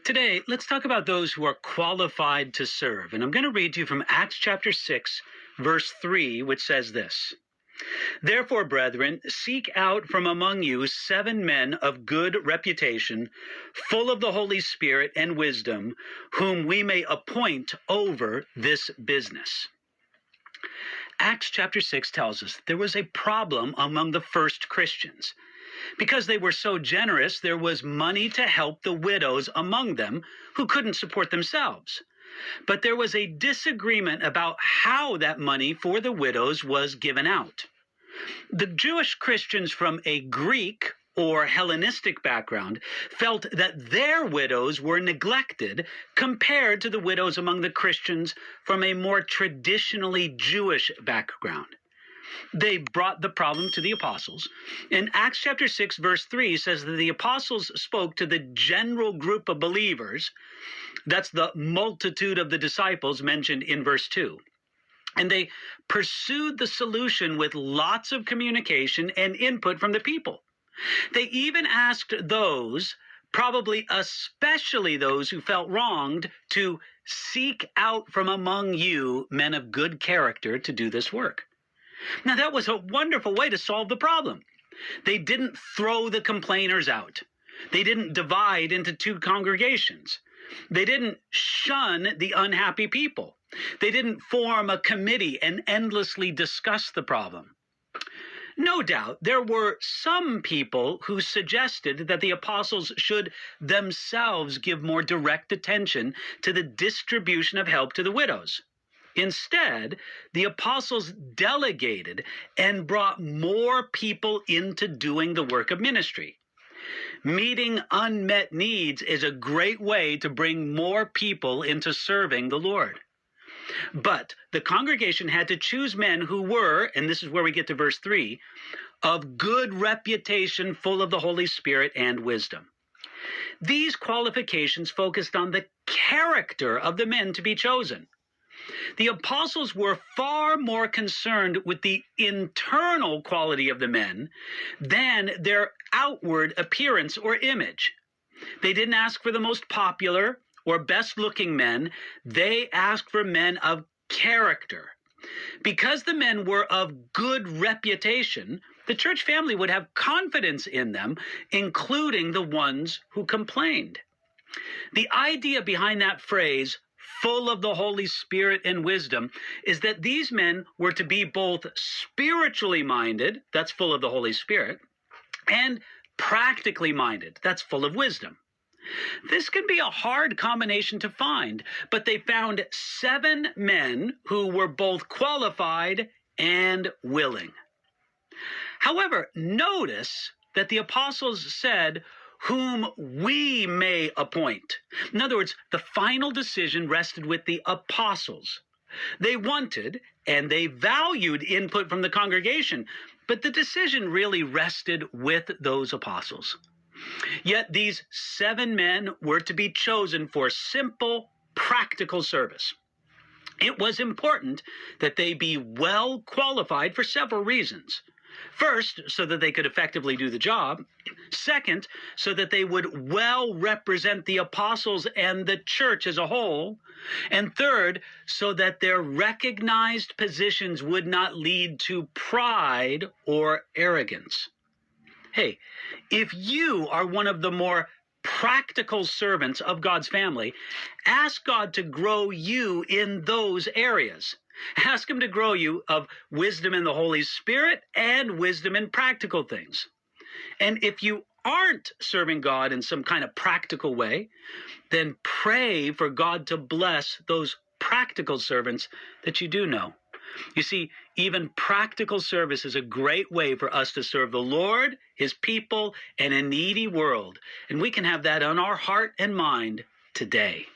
Today, let's talk about those who are qualified to serve. And I'm going to read to you from Acts chapter 6, verse 3, which says this. Therefore, brethren, seek out from among you 7 men of good reputation, full of the Holy Spirit and wisdom, whom we may appoint over this business. Acts chapter 6 tells us there was a problem among the first Christians. Because they were so generous, there was money to help the widows among them who couldn't support themselves. But there was a disagreement about how that money for the widows was given out. The Jewish Christians from a Greek or Hellenistic background felt that their widows were neglected compared to the widows among the Christians from a more traditionally Jewish background. They brought the problem to the apostles. In Acts chapter 6, verse 3 says that the apostles spoke to the general group of believers. That's the multitude of the disciples mentioned in verse 2. And they pursued the solution with lots of communication and input from the people. They even asked those, probably especially those who felt wronged, to seek out from among you men of good character to do this work. Now, that was a wonderful way to solve the problem. They didn't throw the complainers out. They didn't divide into 2 congregations. They didn't shun the unhappy people. They didn't form a committee and endlessly discuss the problem. No doubt, there were some people who suggested that the apostles should themselves give more direct attention to the distribution of help to the widows. Instead, the apostles delegated and brought more people into doing the work of ministry. Meeting unmet needs is a great way to bring more people into serving the Lord. But the congregation had to choose men who were, and this is where we get to verse 3, of good reputation, full of the Holy Spirit and wisdom. These qualifications focused on the character of the men to be chosen. The apostles were far more concerned with the internal quality of the men than their outward appearance or image. They didn't ask for the most popular or best-looking men. They asked for men of character. Because the men were of good reputation, the church family would have confidence in them, including the ones who complained. The idea behind that phrase, full of the Holy Spirit and wisdom, is that these men were to be both spiritually minded, that's full of the Holy Spirit, and practically minded, that's full of wisdom. This can be a hard combination to find, but they found 7 men who were both qualified and willing. However, notice that the apostles said, whom we may appoint. In other words, the final decision rested with the apostles. They wanted and they valued input from the congregation, but the decision really rested with those apostles. Yet these 7 men were to be chosen for simple, practical service. It was important that they be well qualified for several reasons. First, so that they could effectively do the job. Second, so that they would well represent the apostles and the church as a whole. And third, so that their recognized positions would not lead to pride or arrogance. Hey, if you are one of the more practical servants of God's family, ask God to grow you in those areas. Ask him to grow you of wisdom in the Holy Spirit and wisdom in practical things. And if you aren't serving God in some kind of practical way, then pray for God to bless those practical servants that you do know. You see, even practical service is a great way for us to serve the Lord, his people, and a needy world. And we can have that on our heart and mind today.